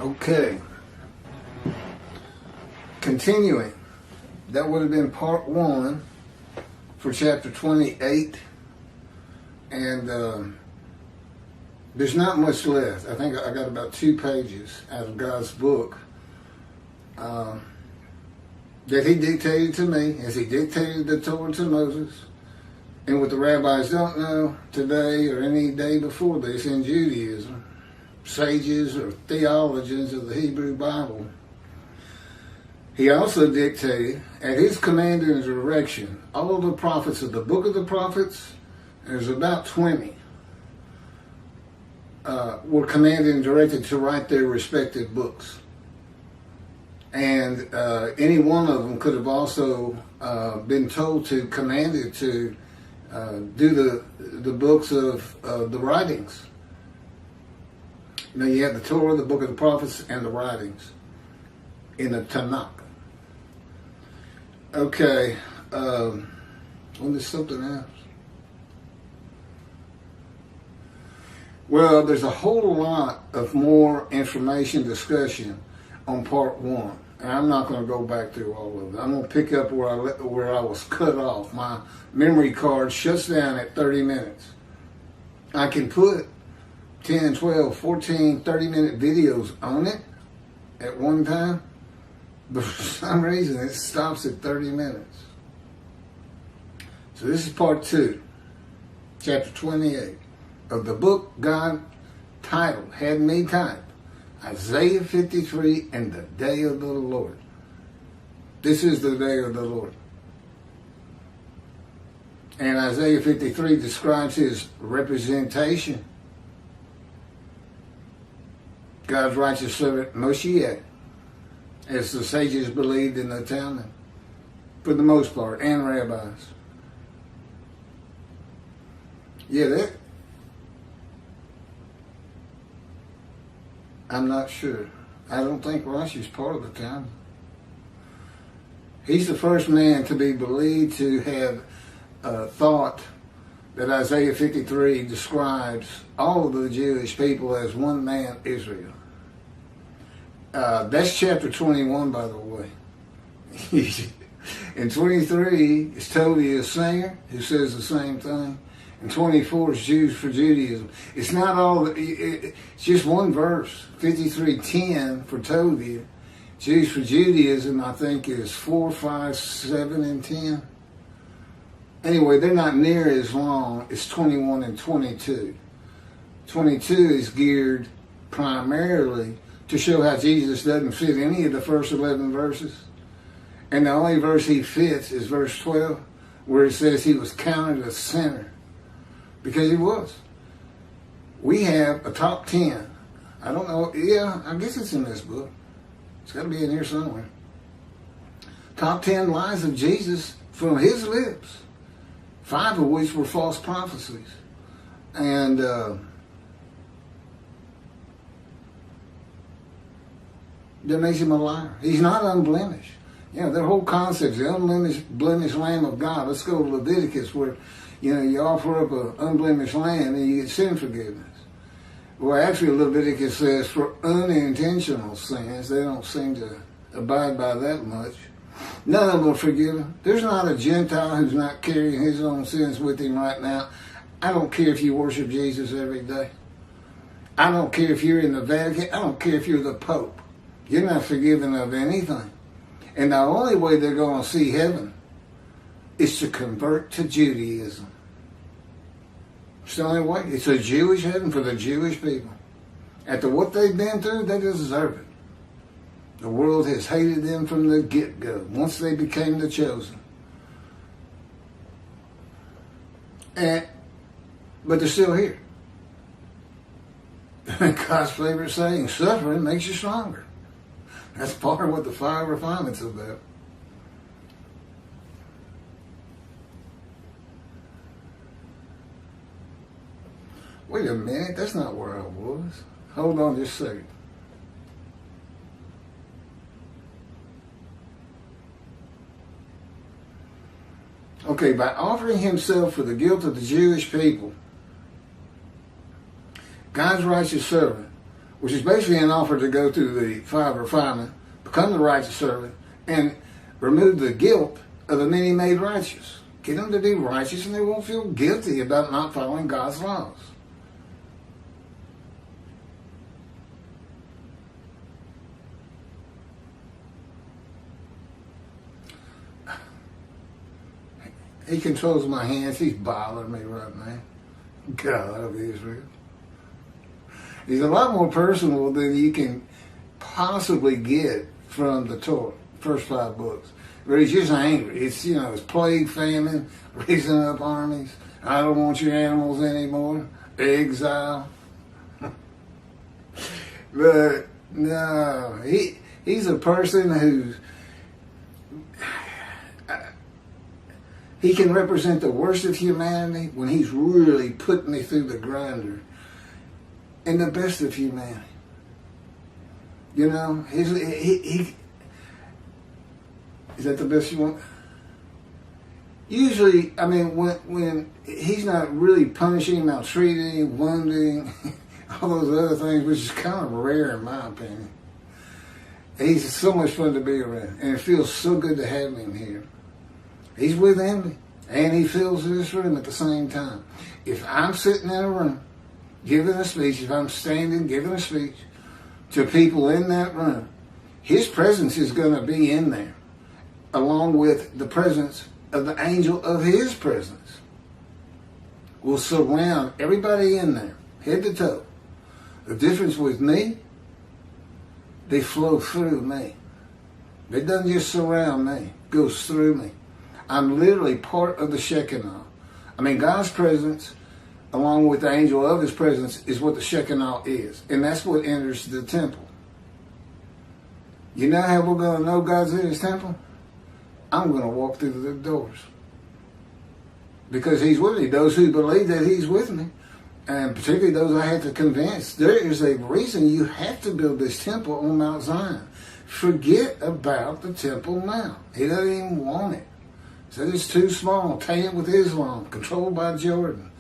Okay. Continuing. That would have been part 1 for chapter 28. And there's not much left. I think I got about 2 pages out of God's book that he dictated to me as he dictated the Torah to Moses. And what the rabbis don't know today or any day before this in Judaism, sages or theologians of the Hebrew Bible, he also dictated, at his command and direction, all of the prophets of the book of the prophets, there's about 20, were commanded and directed to write their respective books. And any one of them could have also been told to, commanded to do the books of the writings. You know, you have the Torah, the book of the prophets, and the writings in the Tanakh. Okay, well, there's something else. Well, there's a whole lot of more information, discussion on part 1. And I'm not going to go back through all of it. I'm going to pick up where I was cut off. My memory card shuts down at 30 minutes. I can put 10, 12, 14, 30-minute videos on it at one time, but for some reason it stops at 30 minutes. So this is part 2, chapter 28 of the book God had me type, Isaiah 53 and the day of the Lord. This is the day of the Lord. And Isaiah 53 describes his representation. God's righteous servant Moshiach, as the sages believed in the Talmud, for the most part, and rabbis. Yeah, I'm not sure. I don't think Rashi's part of the Talmud. He's the first man to be believed to have thought that Isaiah 53 describes all of the Jewish people as one man, Israel. That's chapter 21, by the way. In 23, it's Toby, a singer, who says the same thing. And 24 is Jews for Judaism. It's not all, it's just one verse, 53:10 for Toby. Jews for Judaism, I think, is 4, 5, 7, and 10. Anyway, they're not near as long as 21 and 22. 22 is geared primarily to show how Jesus doesn't fit any of the first 11 verses. And the only verse he fits is verse 12, where it says he was counted a sinner. Because he was. We have a top 10. I don't know. Yeah, I guess it's in this book. It's got to be in here somewhere. Top 10 lies of Jesus from his lips. 5 of which were false prophecies. And that makes him a liar. He's not unblemished. You know, their whole concept is the unblemished Lamb of God. Let's go to Leviticus where, you know, you offer up an unblemished lamb and you get sin forgiveness. Well, actually, Leviticus says for unintentional sins, they don't seem to abide by that much. None of them are forgiven. There's not a Gentile who's not carrying his own sins with him right now. I don't care if you worship Jesus every day. I don't care if you're in the Vatican. I don't care if you're the Pope. You're not forgiven of anything. And the only way they're going to see heaven is to convert to Judaism. It's the only way. It's a Jewish heaven for the Jewish people. After what they've been through, they deserve it. The world has hated them from the get-go, once they became the chosen. But they're still here. God's favorite saying, suffering makes you stronger. That's part of what the fire of refinement's about. Wait a minute, that's not where I was. Hold on just a second. Okay, by offering himself for the guilt of the Jewish people, God's righteous servant which is basically an offer to go through the fire of refinement, become the righteous servant, and remove the guilt of the many made righteous. Get them to be righteous and they won't feel guilty about not following God's laws. He controls my hands. He's bothering me right now. God of Israel. He's a lot more personal than you can possibly get from the Torah, first 5 books. But he's just angry. It's, it's plague, famine, raising up armies. I don't want your animals anymore. Exile. But no, he's a person who's, he can represent the worst of humanity when he's really putting me through the grinder, and the best of humanity. He is that the best you want? Usually, when he's not really punishing, maltreating, wounding, all those other things, which is kind of rare in my opinion. He's so much fun to be around, and it feels so good to have him here. He's within me, and he fills this room at the same time. If I'm sitting in a room giving a speech, if I'm standing giving a speech to people in that room, his presence is going to be in there, along with the presence of the angel of his presence. Will surround everybody in there, head to toe. The difference with me, they flow through me. It doesn't just surround me, it goes through me. I'm literally part of the Shekinah. God's presence, along with the angel of his presence, is what the Shekinah is. And that's what enters the temple. You know how we're going to know God's in his temple? I'm going to walk through the doors. Because he's with me. Those who believe that he's with me, and particularly those I have to convince, there is a reason you have to build this temple on Mount Zion. Forget about the Temple Mount. He doesn't even want it. Said it's too small, tainted with Islam, controlled by Jordan.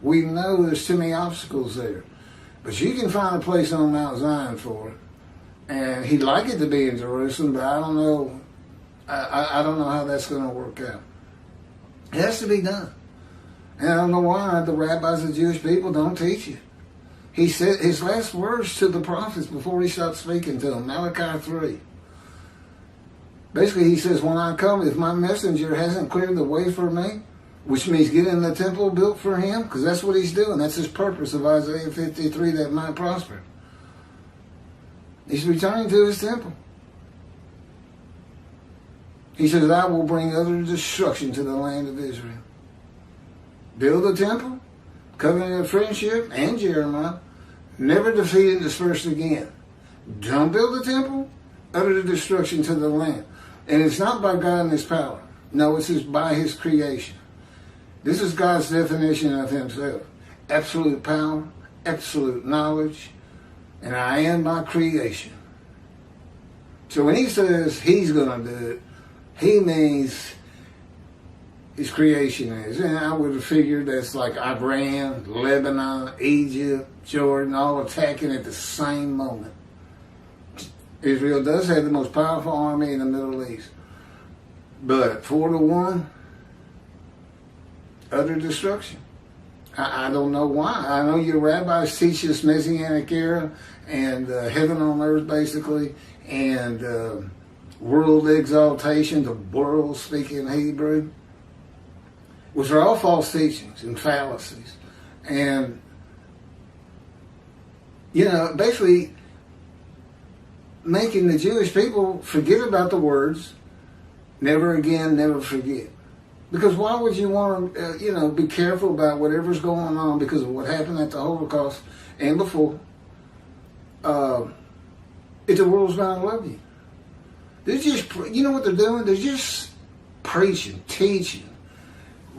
We know there's too many obstacles there. But you can find a place on Mount Zion for it. And he'd like it to be in Jerusalem, but I don't know. I don't know how that's going to work out. It has to be done. And I don't know why the rabbis of Jewish people don't teach it. He said his last words to the prophets before he stopped speaking to them, Malachi 3. Basically, he says, when I come, if my messenger hasn't cleared the way for me, which means getting the temple built for him, because that's what he's doing. That's his purpose of Isaiah 53, that might prosper. He's returning to his temple. He says, I will bring utter destruction to the land of Israel. Build a temple, covenant of friendship, and Jeremiah, never defeat and dispersed again. Don't build a temple, utter destruction to the land. And it's not by God and his power. No, it's just by his creation. This is God's definition of himself. Absolute power, absolute knowledge, and I am my creation. So when he says he's going to do it, he means his creation is. And I would have figured that's like Iran, Lebanon, Egypt, Jordan, all attacking at the same moment. Israel does have the most powerful army in the Middle East. But 4-1, utter destruction. I don't know why. I know your rabbis teach this Messianic era and heaven on earth, basically, and world exaltation, the world speaking Hebrew, which are all false teachings and fallacies. And, basically making the Jewish people forget about the words, never again, never forget. Because why would you want to, be careful about whatever's going on because of what happened at the Holocaust and before? If the world's going to love you. They're just, what they're doing? They're just preaching, teaching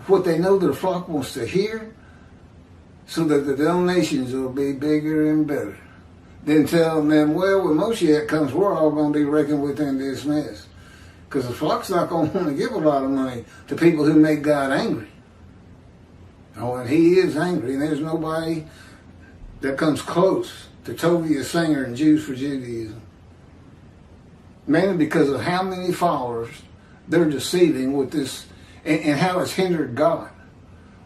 what they know their flock wants to hear so that the donations will be bigger and better. Then telling them, well, when Moshiach comes, we're all going to be reckoned with in this mess. Because the flock's not going to want to give a lot of money to people who make God angry. Oh, and he is angry, and there's nobody that comes close to Tovia Singer and Jews for Judaism. Mainly because of how many followers they're deceiving with this, and how it's hindered God.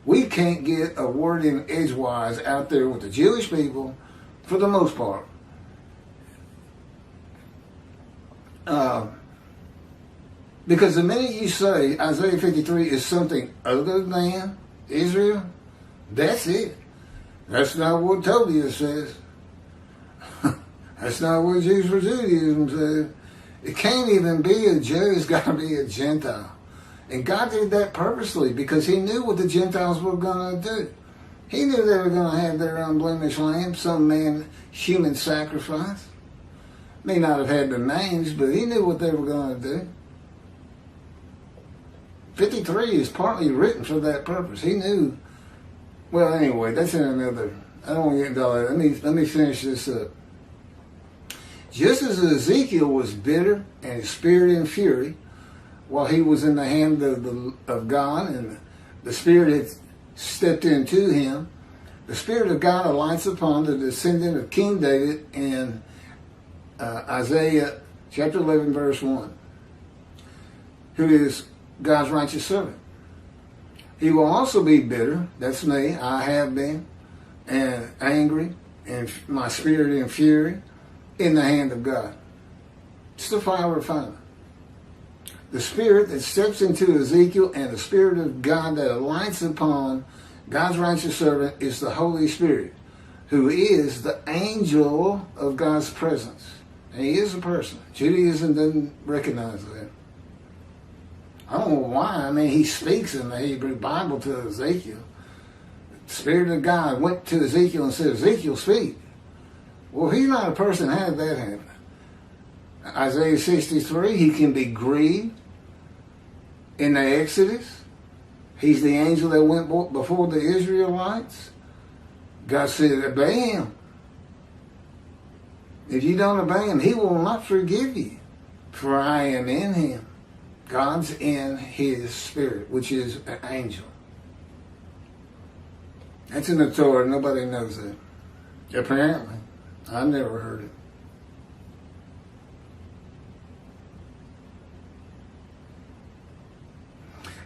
We can't get a word in edgewise out there with the Jewish people, for the most part. Because the minute you say Isaiah 53 is something other than Israel, that's it. That's not what Tovia says. That's not what Jews for Judaism says. It can't even be a Jew. It's got to be a Gentile. And God did that purposely because he knew what the Gentiles were going to do. He knew they were going to have their unblemished lamb, some man, human sacrifice. May not have had the names, but he knew what they were going to do. 53 is partly written for that purpose. He knew. Well, anyway, that's in another. I don't want to get into all that. Let me finish this up. Just as Ezekiel was bitter and his spirit in fury, while he was in the hand of God, and the Spirit had stepped into him, the Spirit of God alights upon the descendant of King David in Isaiah chapter 11, verse 1, who is God's righteous servant. He will also be bitter, that's me, I have been, and angry, and my spirit in fury, in the hand of God. It's the fire refinement. The Spirit that steps into Ezekiel and the Spirit of God that alights upon God's righteous servant is the Holy Spirit, who is the angel of God's presence. And he is a person. Judaism doesn't recognize that. I don't know why. I mean, he speaks in the Hebrew Bible to Ezekiel. The Spirit of God went to Ezekiel and said, Ezekiel, speak. Well, he's not a person. How did that happen? Isaiah 63, he can be grieved in the Exodus. He's the angel that went before the Israelites. God said, obey him. If you don't obey him, he will not forgive you. For I am in him. God's in his spirit, which is an angel. That's in the Torah. Nobody knows that. Apparently. I've never heard it.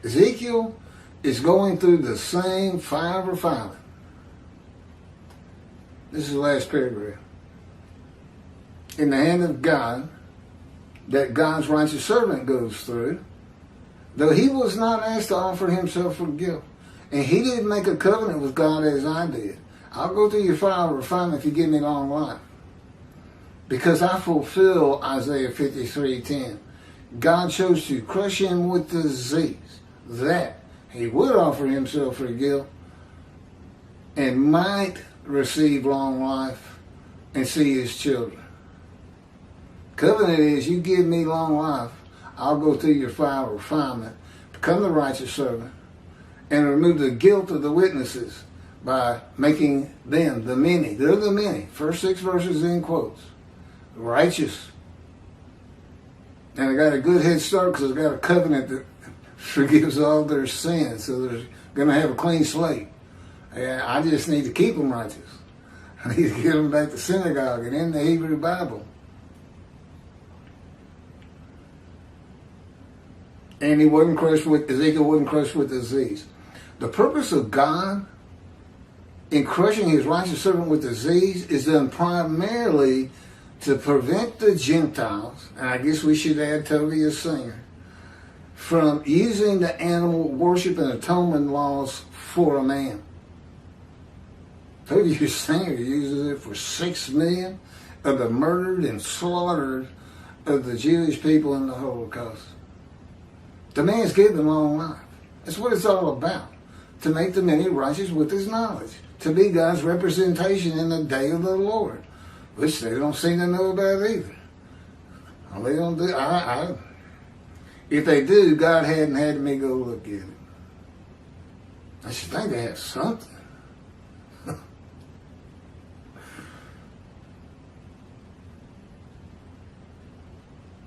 Ezekiel is going through the same fire refinement. This is the last paragraph. In the hand of God, that God's righteous servant goes through, though he was not asked to offer himself for guilt. And he didn't make a covenant with God as I did. I'll go through your fire refinement if you give me long life. Because I fulfill Isaiah 53:10. God chose to crush him with disease, that he would offer himself for guilt and might receive long life and see his children. Covenant is, you give me long life, I'll go through your fire refinement, become the righteous servant, and remove the guilt of the witnesses by making them, the many, they're the many, first 6 verses in quotes, righteous. And I got a good head start because I've got a covenant that forgives all their sins, so they're going to have a clean slate. And I just need to keep them righteous. I need to get them back to synagogue and in the Hebrew Bible. And Ezekiel wasn't crushed with disease. The purpose of God in crushing his righteous servant with disease is done primarily to prevent the Gentiles, and I guess we should add Tovia Singer, from using the animal worship and atonement laws for a man. Tovia Singer uses it for 6 million of the murdered and slaughtered of the Jewish people in the Holocaust. The man's given long life. That's what it's all about. To make the many righteous with his knowledge. To be God's representation in the day of the Lord. Which they don't seem to know about either. Well, they don't do. If they do, God hadn't had me go look at it. I should think they have something.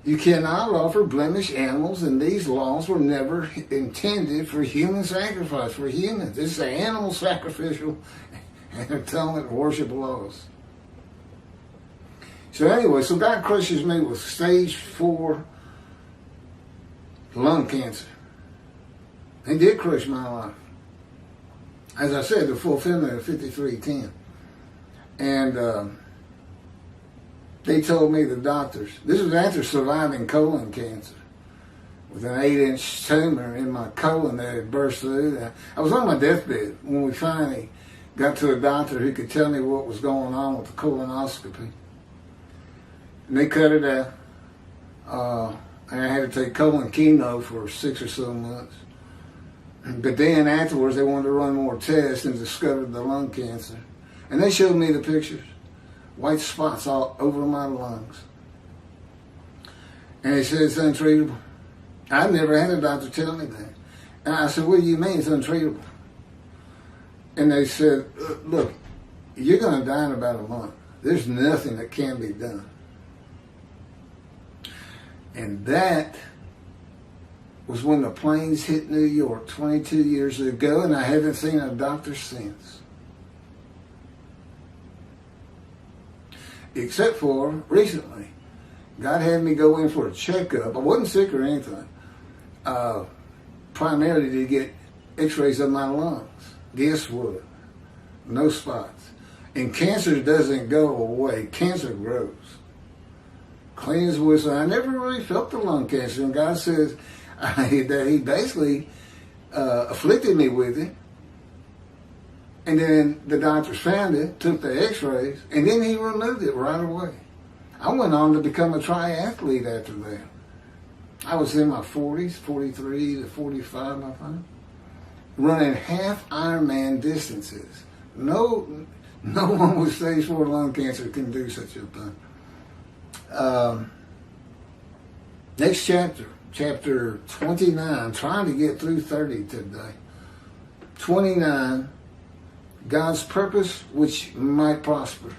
You cannot offer blemished animals, and these laws were never intended for human sacrifice, for humans. This is an animal sacrificial and atonement and worship laws. So anyway, so God crushes me with stage 4 lung cancer. He did crush my life. As I said, the fulfillment of 53:10. And they told me, the doctors, this was after surviving colon cancer, with an 8-inch tumor in my colon that had burst through. I was on my deathbed when we finally got to a doctor who could tell me what was going on with the colonoscopy. And they cut it out. And I had to take colon chemo for 6 or so months. But then afterwards, they wanted to run more tests and discovered the lung cancer. And they showed me the pictures. White spots all over my lungs. And they said it's untreatable. I've never had a doctor tell me that. And I said, what do you mean it's untreatable? And they said, look, you're going to die in about a month. There's nothing that can be done. And that was when the planes hit New York 22 years ago, and I haven't seen a doctor since. Except for recently. God had me go in for a checkup. I wasn't sick or anything. Primarily to get x-rays of my lungs. Guess what? No spots. And cancer doesn't go away. Cancer grows. Clean as whistle. I never really felt the lung cancer. And God says that He basically afflicted me with it. And then the doctors found it, took the x-rays, and then He removed it right away. I went on to become a triathlete after that. I was in my 40s, 43 to 45, I think, running half Ironman distances. No one with stage 4 lung cancer can do such a thing. Next chapter 29, trying to get through 30 today. 29, God's purpose which might prosper.